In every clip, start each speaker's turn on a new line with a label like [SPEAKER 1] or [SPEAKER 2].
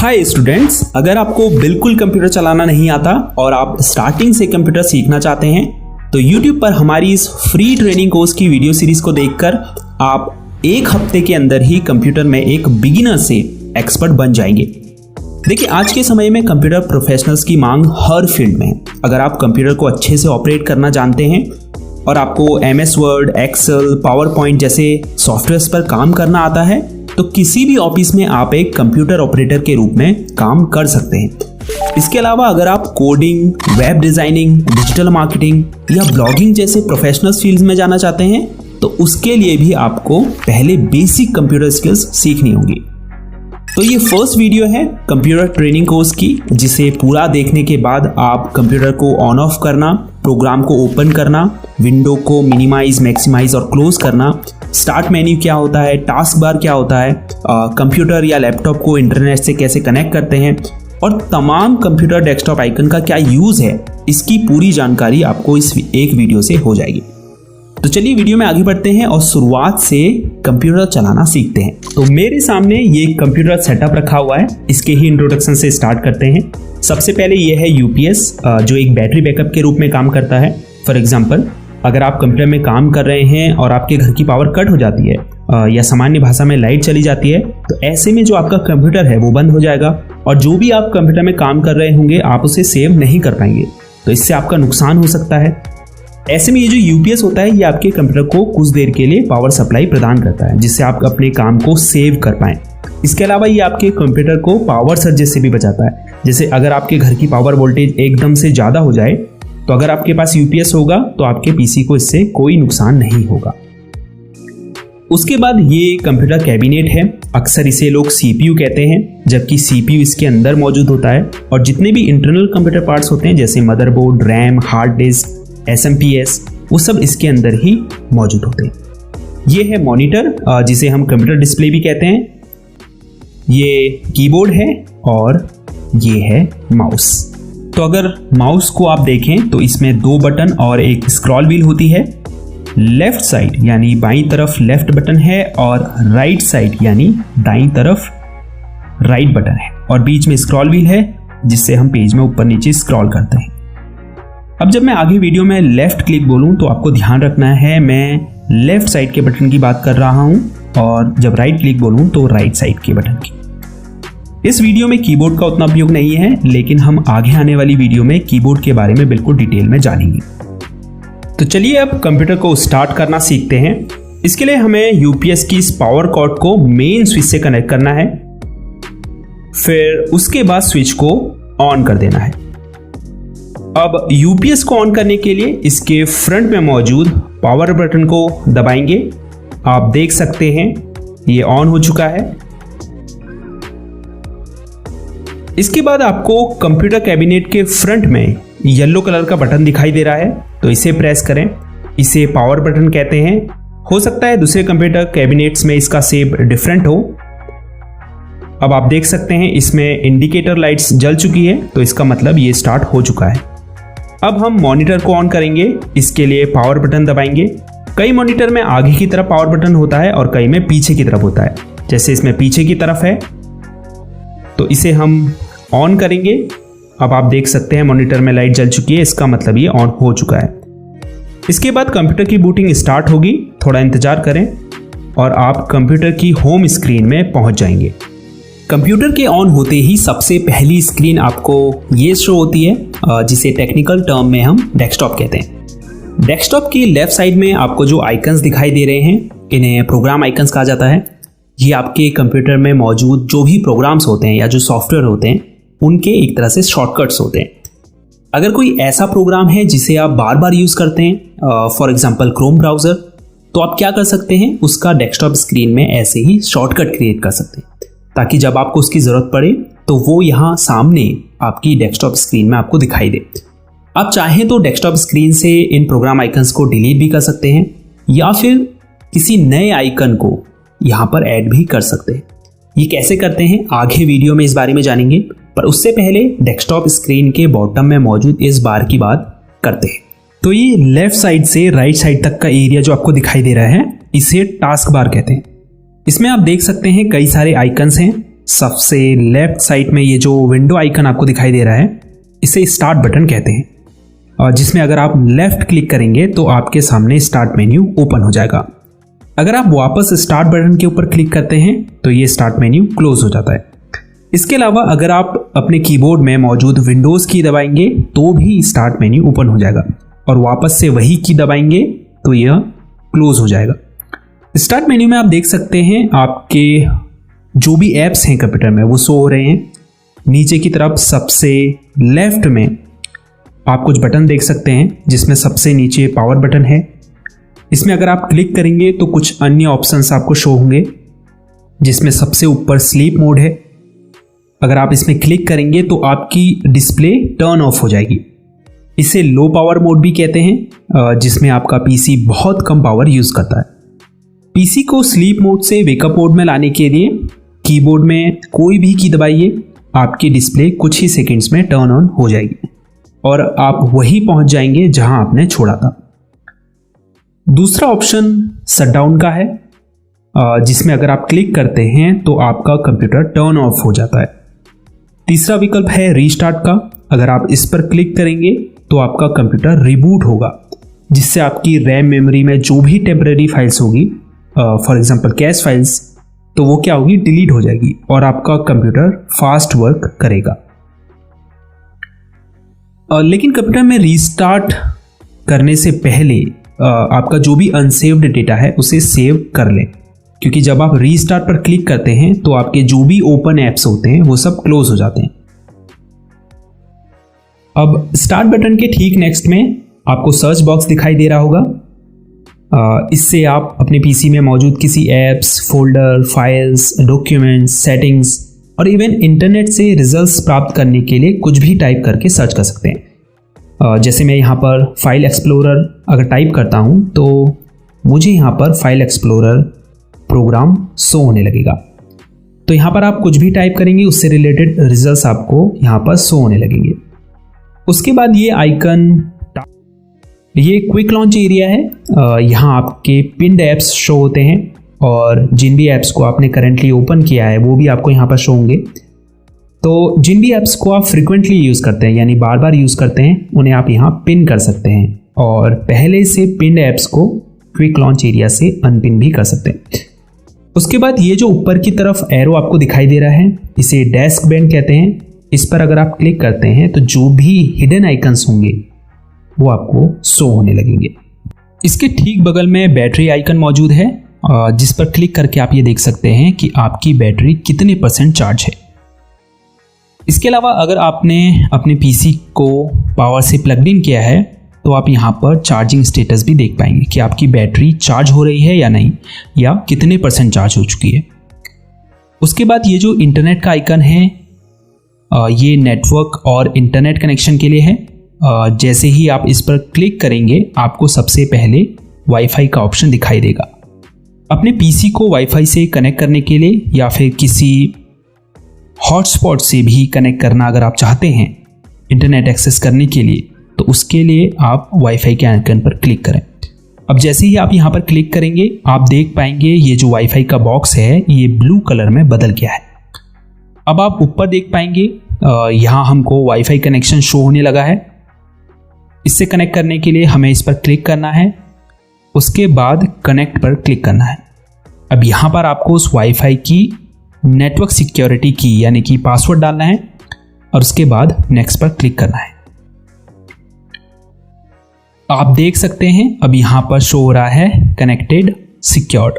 [SPEAKER 1] Hi students, अगर आपको बिल्कुल कंप्यूटर चलाना नहीं आता और आप स्टार्टिंग से कंप्यूटर सीखना चाहते हैं तो YouTube पर हमारी इस फ्री ट्रेनिंग कोर्स की वीडियो सीरीज को देखकर आप एक हफ्ते के अंदर ही कंप्यूटर में एक बिगिनर से एक्सपर्ट बन जाएंगे। देखिए, आज के समय में कंप्यूटर प्रोफेशनल्स की मांग हर फील्ड में है। अगर आप कंप्यूटर को अच्छे से ऑपरेट करना जानते हैं और आपको MS वर्ड, एक्सेल, पावरपॉइंट जैसे सॉफ्टवेयर्स पर काम करना आता है तो किसी भी ऑफिस में आप एक कंप्यूटर ऑपरेटर के रूप में काम कर सकते हैं। इसके अलावा अगर आप coding, web designing, digital marketing या ब्लॉगिंग जैसे प्रोफेशनल फील्ड्स में जाना चाहते हैं तो उसके लिए भी आपको पहले बेसिक कंप्यूटर स्किल्स सीखनी होगी। तो ये फर्स्ट वीडियो है कंप्यूटर ट्रेनिंग कोर्स की, जिसे पूरा देखने के बाद आप कंप्यूटर को ऑन ऑफ करना, प्रोग्राम को ओपन करना, विंडो को मिनिमाइज, मैक्सिमाइज और क्लोज करना, स्टार्ट मेन्यू क्या होता है, टास्क बार क्या होता है, कंप्यूटर या लैपटॉप को इंटरनेट से कैसे कनेक्ट करते हैं और तमाम कंप्यूटर डेस्कटॉप आइकन का क्या यूज है, इसकी पूरी जानकारी आपको इस एक वीडियो से हो जाएगी। तो चलिए वीडियो में आगे बढ़ते हैं और शुरुआत से कंप्यूटर चलाना सीखते हैं। तो मेरे सामने ये कंप्यूटर सेटअप रखा हुआ है, इसके ही इंट्रोडक्शन से स्टार्ट करते हैं। सबसे पहले ये है UPS, जो एक बैटरी बैकअप के रूप में काम करता है। फॉर एग्जांपल, अगर आप कंप्यूटर में काम कर रहे हैं और आपके घर की पावर कट हो जाती है या सामान्य भाषा में लाइट चली जाती है तो ऐसे में जो आपका कंप्यूटर है वो बंद हो जाएगा और जो भी आप कंप्यूटर में काम कर रहे होंगे आप उसे सेव नहीं कर पाएंगे, तो इससे आपका नुकसान हो सकता है। ऐसे में ये जो UPS होता है ये आपके कंप्यूटर को कुछ देर के लिए पावर सप्लाई प्रदान करता है जिससे आप अपने काम को सेव कर पाएं। इसके अलावा ये आपके कंप्यूटर को पावर सर्ज से भी बचाता है। जैसे अगर आपके घर की पावर वोल्टेज एकदम से ज़्यादा हो जाए तो अगर आपके पास UPS होगा तो आपके PC को इससे कोई नुकसान नहीं होगा। उसके बाद ये कंप्यूटर कैबिनेट है, अक्सर इसे लोग CPU कहते हैं, जबकि CPU इसके अंदर मौजूद होता है और जितने भी इंटरनल कंप्यूटर पार्ट्स होते हैं जैसे motherboard, RAM, hard disk, SMPS, वो सब इसके अंदर ही मौजूद होते हैं। ये है मॉनिटर, जिसे हम कंप्यूटर डिस्प्ले भी कहते हैं। ये कीबोर्ड है और ये है माउस। तो अगर माउस को आप देखें तो इसमें 2 बटन और एक स्क्रॉल व्हील होती है। लेफ्ट साइड यानी बाईं तरफ लेफ्ट बटन है और राइट साइड यानी दाईं तरफ राइट बटन है और बीच में स्क्रॉल व्हील है जिससे हम पेज में ऊपर नीचे स्क्रॉल करते हैं। अब जब मैं आगे वीडियो में लेफ्ट क्लिक बोलूं तो आपको ध्यान रखना है मैं लेफ्ट साइड के बटन की बात कर रहा हूं और जब राइट क्लिक बोलूं तो राइट साइड के बटन की। इस वीडियो में कीबोर्ड का उतना उपयोग नहीं है, लेकिन हम आगे आने वाली वीडियो में कीबोर्ड के बारे में बिल्कुल डिटेल में जानेंगे। तो चलिए अब कंप्यूटर को स्टार्ट करना सीखते हैं। इसके लिए हमें UPS की इस पावर कॉर्ड को मेन स्विच से कनेक्ट करना है, फिर उसके बाद स्विच को ऑन कर देना है। अब UPS को ऑन करने के लिए इसके फ्रंट में मौजूद पावर बटन को दबाएंगे। आप देख सकते हैं ये ऑन हो चुका है। इसके बाद आपको कंप्यूटर कैबिनेट के फ्रंट में येलो कलर का बटन दिखाई दे रहा है, तो इसे प्रेस करें। इसे पावर बटन कहते हैं। हो सकता है दूसरे कंप्यूटर कैबिनेट्स में इसका शेप डिफरेंट हो। अब आप देख सकते हैं इसमें इंडिकेटर लाइट्स जल चुकी है, तो इसका मतलब ये स्टार्ट हो चुका है। अब हम मॉनिटर को ऑन करेंगे। इसके लिए पावर बटन दबाएंगे। कई मॉनिटर में आगे की तरफ पावर बटन होता है और कई में पीछे की तरफ होता है। जैसे इसमें पीछे की तरफ है तो इसे हम ऑन करेंगे। अब आप देख सकते हैं मॉनिटर में लाइट जल चुकी है, इसका मतलब ये ऑन हो चुका है। इसके बाद कंप्यूटर की बूटिंग स्टार्ट होगी, थोड़ा इंतजार करें और आप कंप्यूटर की होम स्क्रीन में पहुंच जाएंगे। कंप्यूटर के ऑन होते ही सबसे पहली स्क्रीन आपको ये शो होती है, जिसे टेक्निकल टर्म में हम डेस्कटॉप कहते हैं। डेस्कटॉप की लेफ्ट साइड में आपको जो आइकन्स दिखाई दे रहे हैं इन्हें प्रोग्राम आइकन्स कहा जाता है। ये आपके कंप्यूटर में मौजूद जो भी प्रोग्राम्स होते हैं या जो सॉफ्टवेयर होते हैं उनके एक तरह से शॉर्टकट्स होते हैं। अगर कोई ऐसा प्रोग्राम है जिसे आप बार बार यूज़ करते हैं, फॉर एग्जांपल क्रोम ब्राउज़र, तो आप क्या कर सकते हैं, उसका डेस्कटॉप स्क्रीन में ऐसे ही शॉर्टकट क्रिएट कर सकते हैं ताकि जब आपको उसकी ज़रूरत पड़े तो वो यहाँ सामने आपकी डेस्कटॉप स्क्रीन में आपको दिखाई दे। आप चाहें तो डेस्कटॉप स्क्रीन से इन प्रोग्राम आइकन्स को डिलीट भी कर सकते हैं या फिर किसी नए आइकन को यहाँ पर ऐड भी कर सकते हैं। ये कैसे करते हैं आगे वीडियो में इस बारे में जानेंगे, पर उससे पहले डेस्कटॉप स्क्रीन के बॉटम में मौजूद इस बार की बात करते हैं। तो ये लेफ्ट साइड से राइट साइड तक का एरिया जो आपको दिखाई दे रहा है इसे टास्क बार कहते हैं। इसमें आप देख सकते हैं कई सारे आइकन्स हैं सबसे लेफ्ट साइड में ये जो विंडो आइकन आपको दिखाई दे रहा है, इसे स्टार्ट बटन कहते हैं, और जिसमें अगर आप लेफ्ट क्लिक करेंगे तो आपके सामने स्टार्ट मेन्यू ओपन हो जाएगा। अगर आप वापस स्टार्ट बटन के ऊपर क्लिक करते हैं तो ये स्टार्ट मेन्यू क्लोज हो जाता है। इसके अलावा अगर आप अपने कीबोर्ड में मौजूद विंडोज़ की दबाएंगे तो भी स्टार्ट मेन्यू ओपन हो जाएगा, और वापस से वही की दबाएंगे तो यह क्लोज हो जाएगा। स्टार्ट मेन्यू में आप देख सकते हैं आपके जो भी ऐप्स हैं कंप्यूटर में वो शो हो रहे हैं। नीचे की तरफ सबसे लेफ्ट में आप कुछ बटन देख सकते हैं, जिसमें सबसे नीचे पावर बटन है। इसमें अगर आप क्लिक करेंगे तो कुछ अन्य ऑप्शंस आपको शो होंगे, जिसमें सबसे ऊपर स्लीप मोड है। अगर आप इसमें क्लिक करेंगे तो आपकी डिस्प्ले टर्न ऑफ हो जाएगी। इसे लो पावर मोड भी कहते हैं, जिसमें आपका पीसी बहुत कम पावर यूज करता है। पीसी को स्लीप मोड से वेकअप मोड में लाने के लिए कीबोर्ड में कोई भी की दबाइए, आपकी डिस्प्ले कुछ ही सेकंड्स में टर्न ऑन हो जाएगी और आप वहीं पहुंच जाएंगे जहां आपने छोड़ा था। दूसरा ऑप्शन शटडाउन का है, जिसमें अगर आप क्लिक करते हैं तो आपका कंप्यूटर टर्न ऑफ हो जाता है। तीसरा विकल्प है रीस्टार्ट का। अगर आप इस पर क्लिक करेंगे तो आपका कंप्यूटर रिबूट होगा, जिससे आपकी रैम मेमोरी में जो भी टेम्परेरी फाइल्स होगी, फॉर एग्जांपल कैश फाइल्स, तो वो क्या होगी, डिलीट हो जाएगी और आपका कंप्यूटर फास्ट वर्क करेगा। लेकिन कंप्यूटर में रीस्टार्ट करने से पहले आपका जो भी अनसेव्ड डेटा है उसे सेव कर लें, क्योंकि जब आप रीस्टार्ट पर क्लिक करते हैं तो आपके जो भी ओपन ऐप्स होते हैं वो सब क्लोज हो जाते हैं। अब स्टार्ट बटन के ठीक नेक्स्ट में आपको सर्च बॉक्स दिखाई दे रहा होगा। इससे आप अपने पीसी में मौजूद किसी apps, folder, files, documents, settings और इवन इंटरनेट से रिजल्ट्स प्राप्त करने के लिए कुछ भी टाइप करके सर्च कर सकते हैं। जैसे मैं यहाँ पर फाइल एक्सप्लोरर अगर टाइप करता हूँ तो मुझे यहाँ पर फाइल एक्सप्लोरर प्रोग्राम शो होने लगेगा। तो यहाँ पर आप कुछ भी टाइप करेंगे उससे रिलेटेड रिजल्ट्स आपको यहाँ पर शो होने लगेंगे। उसके बाद ये आइकन, ये क्विक लॉन्च एरिया है। यहाँ आपके पिन्ड ऐप्स शो होते हैं और जिन भी ऐप्स को आपने करेंटली ओपन किया है वो भी आपको यहाँ पर शो होंगे। तो जिन भी ऐप्स को आप फ्रिक्वेंटली यूज़ करते हैं, यानी बार बार यूज़ करते हैं, उन्हें आप यहाँ पिन कर सकते हैं और पहले से पिन्ड ऐप्स को क्विक लॉन्च एरिया से अनपिन भी कर सकते हैं। उसके बाद ये जो ऊपर की तरफ एरो आपको दिखाई दे रहा है, इसे डेस्क बैंड कहते हैं। इस पर अगर आप क्लिक करते हैं तो जो भी हिडन आइकन्स होंगे वो आपको शो होने लगेंगे। इसके ठीक बगल में बैटरी आइकन मौजूद है, जिस पर क्लिक करके आप ये देख सकते हैं कि आपकी बैटरी कितने % चार्ज है। इसके अलावा अगर आपने अपने पीसी को पावर से प्लग्ड इन किया है तो आप यहाँ पर चार्जिंग स्टेटस भी देख पाएंगे कि आपकी बैटरी चार्ज हो रही है या नहीं, या कितने % चार्ज हो चुकी है। उसके बाद ये जो इंटरनेट का आइकन है, ये नेटवर्क और इंटरनेट कनेक्शन के लिए है। जैसे ही आप इस पर क्लिक करेंगे आपको सबसे पहले वाईफाई का ऑप्शन दिखाई देगा। अपने पीसी को वाईफाई से कनेक्ट करने के लिए या फिर किसी हॉटस्पॉट से भी कनेक्ट करना अगर आप चाहते हैं इंटरनेट एक्सेस करने के लिए, तो उसके लिए आप वाईफाई के आइकन पर क्लिक करें। अब जैसे ही आप यहाँ पर क्लिक करेंगे आप देख पाएंगे ये जो वाईफाई का बॉक्स है ये ब्लू कलर में बदल गया है। अब आप ऊपर देख पाएंगे यहाँ हमको वाईफाई कनेक्शन शो होने लगा है। इससे कनेक्ट करने के लिए हमें इस पर क्लिक करना है, उसके बाद कनेक्ट पर क्लिक करना है। अब यहाँ पर आपको उस वाईफाई की नेटवर्क सिक्योरिटी की यानी कि पासवर्ड डालना है और उसके बाद नेक्स्ट पर क्लिक करना है। आप देख सकते हैं अब यहाँ पर शो हो रहा है कनेक्टेड सिक्योर्ड।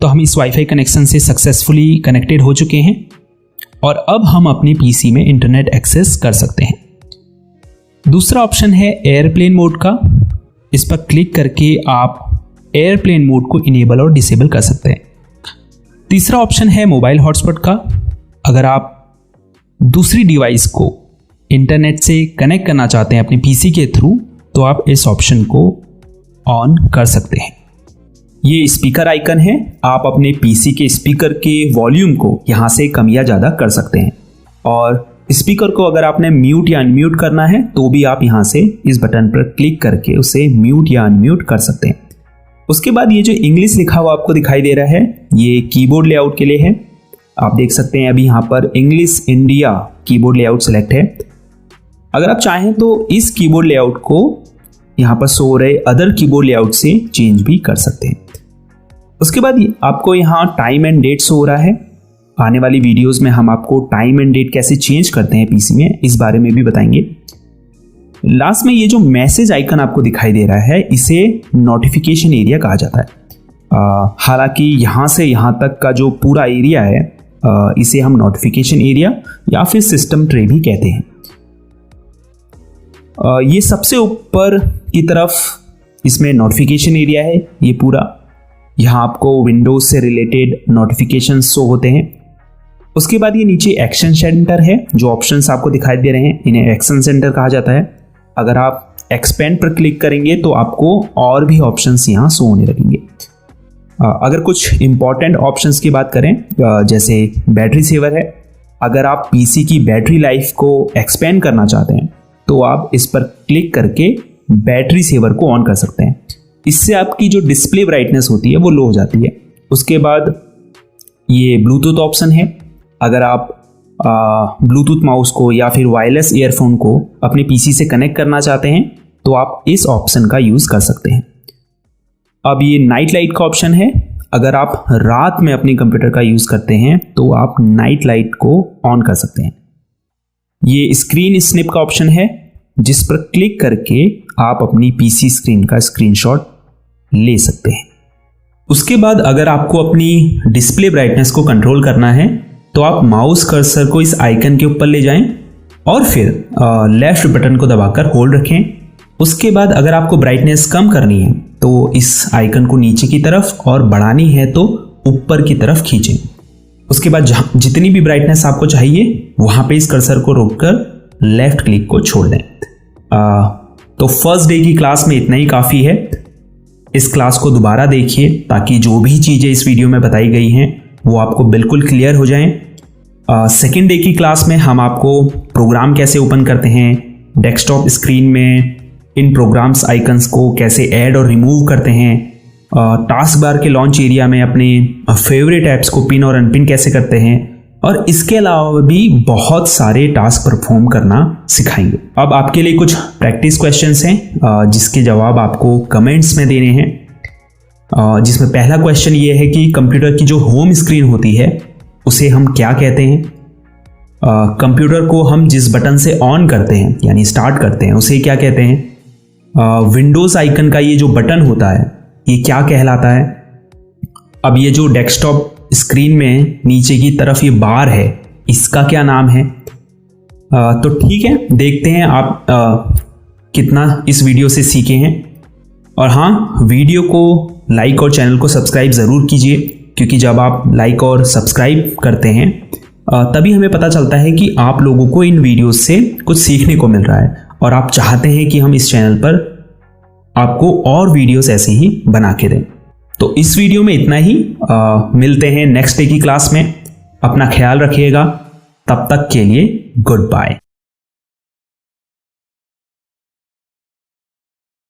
[SPEAKER 1] तो हम इस वाईफाई कनेक्शन से सक्सेसफुली कनेक्टेड हो चुके हैं और अब हम अपने पीसी में इंटरनेट एक्सेस कर सकते हैं। दूसरा ऑप्शन है एयरप्लेन मोड का। इस पर क्लिक करके आप एयरप्लेन मोड को इनेबल और डिसेबल कर सकते हैं। तीसरा ऑप्शन है मोबाइल हॉटस्पॉट का। अगर आप दूसरी डिवाइस को इंटरनेट से कनेक्ट करना चाहते हैं अपने पीसी के थ्रू, तो आप इस ऑप्शन को ऑन कर सकते हैं। ये स्पीकर आइकन है, आप अपने पीसी के स्पीकर के वॉल्यूम को यहाँ से कम या ज़्यादा कर सकते हैं और स्पीकर को अगर आपने म्यूट या अनम्यूट करना है तो भी आप यहाँ से इस बटन पर क्लिक करके उसे म्यूट या अनम्यूट कर सकते हैं। उसके बाद ये जो इंग्लिश लिखा हुआ आपको दिखाई दे रहा है ये कीबोर्ड लेआउट के लिए है। आप देख सकते हैं अभी यहाँ पर English India keyboard layout select है। अगर आप चाहें तो इस कीबोर्ड लेआउट को यहाँ पर शो रहे अदर कीबोर्ड लेआउट से चेंज भी कर सकते हैं। उसके बाद आपको यहाँ टाइम एंड डेट शो हो रहा है। आने वाली वीडियोस में हम आपको टाइम एंड डेट कैसे चेंज करते हैं पीसी में, इस बारे में भी बताएंगे। लास्ट में ये जो मैसेज आइकन आपको दिखाई दे रहा है, इसे नोटिफिकेशन एरिया कहा जाता है। हालांकि यहाँ से यहाँ तक का जो पूरा एरिया है, इसे हम नोटिफिकेशन एरिया या फिर सिस्टम ट्रे भी कहते हैं। ये सबसे ऊपर की तरफ इसमें नोटिफिकेशन एरिया है। ये पूरा यहाँ आपको विंडोज से रिलेटेड नोटिफिकेशन शो होते हैं। उसके बाद ये नीचे एक्शन सेंटर है, जो ऑप्शंस आपको दिखाई दे रहे हैं, इन्हें एक्शन सेंटर कहा जाता है। अगर आप एक्सपेंड पर क्लिक करेंगे तो आपको और भी ऑप्शंस यहाँ शो होने लगेंगे। अगर कुछ इंपॉर्टेंट ऑप्शंस की बात करें, जैसे बैटरी सेवर है। अगर आप पीसी की बैटरी लाइफ को एक्सपेंड करना चाहते हैं तो आप इस पर क्लिक करके बैटरी सेवर को ऑन कर सकते हैं। इससे आपकी जो डिस्प्ले ब्राइटनेस होती है वो लो हो जाती है। उसके बाद ये ब्लूटूथ ऑप्शन है। अगर आप ब्लूटूथ माउस को या फिर वायरलेस ईयरफोन को अपने पीसी से कनेक्ट करना चाहते हैं तो आप इस ऑप्शन का यूज़ कर सकते हैं। अब ये नाइट लाइट का ऑप्शन है। अगर आप रात में अपने कंप्यूटर का यूज़ करते हैं तो आप नाइट लाइट को ऑन कर सकते हैं। ये स्क्रीन स्निप का ऑप्शन है, जिस पर क्लिक करके आप अपनी पीसी स्क्रीन का स्क्रीनशॉट ले सकते हैं। उसके बाद अगर आपको अपनी डिस्प्ले ब्राइटनेस को कंट्रोल करना है तो आप माउस कर्सर को इस आइकन के ऊपर ले जाएं और फिर लेफ्ट बटन को दबाकर होल्ड रखें। उसके बाद अगर आपको ब्राइटनेस कम करनी है तो इस आइकन को नीचे की तरफ और बढ़ानी है तो ऊपर की तरफ खींचें। उसके बाद जितनी भी ब्राइटनेस आपको चाहिए वहाँ पे इस कर्सर को रोककर लेफ्ट क्लिक को छोड़ दें। तो फर्स्ट डे की क्लास में इतना ही काफ़ी है। इस क्लास को दोबारा देखिए ताकि जो भी चीज़ें इस वीडियो में बताई गई हैं वो आपको बिल्कुल क्लियर हो जाएं। सेकेंड डे की क्लास में हम आपको प्रोग्राम कैसे ओपन करते हैं, डेस्कटॉप स्क्रीन में इन प्रोग्राम्स आइकन्स को कैसे ऐड और रिमूव करते हैं, टास्क बार के लॉन्च एरिया में अपने फेवरेट ऐप्स को पिन और अनपिन कैसे करते हैं, और इसके अलावा भी बहुत सारे टास्क परफॉर्म करना सिखाएंगे। अब आपके लिए कुछ प्रैक्टिस क्वेश्चंस हैं जिसके जवाब आपको कमेंट्स में देने हैं। जिसमें पहला क्वेश्चन ये है कि कंप्यूटर की जो होम स्क्रीन होती है उसे हम क्या कहते हैं। कंप्यूटर को हम जिस बटन से ऑन करते हैं यानी स्टार्ट करते हैं उसे क्या कहते हैं। विंडोज़ आइकन का ये जो बटन होता है ये क्या कहलाता है। अब ये जो डेस्कटॉप स्क्रीन में नीचे की तरफ ये बार है, इसका क्या नाम है। तो ठीक है, देखते हैं आप कितना इस वीडियो से सीखे हैं। और हाँ, वीडियो को लाइक और चैनल को सब्सक्राइब ज़रूर कीजिए, क्योंकि जब आप लाइक और सब्सक्राइब करते हैं तभी हमें पता चलता है कि आप लोगों को इन वीडियोस से कुछ सीखने को मिल रहा है और आप चाहते हैं कि हम इस चैनल पर आपको और वीडियोस ऐसे ही बना के दें। तो इस वीडियो में इतना ही। मिलते हैं नेक्स्ट डे की क्लास में। अपना ख्याल रखिएगा। तब तक के लिए गुड बाय।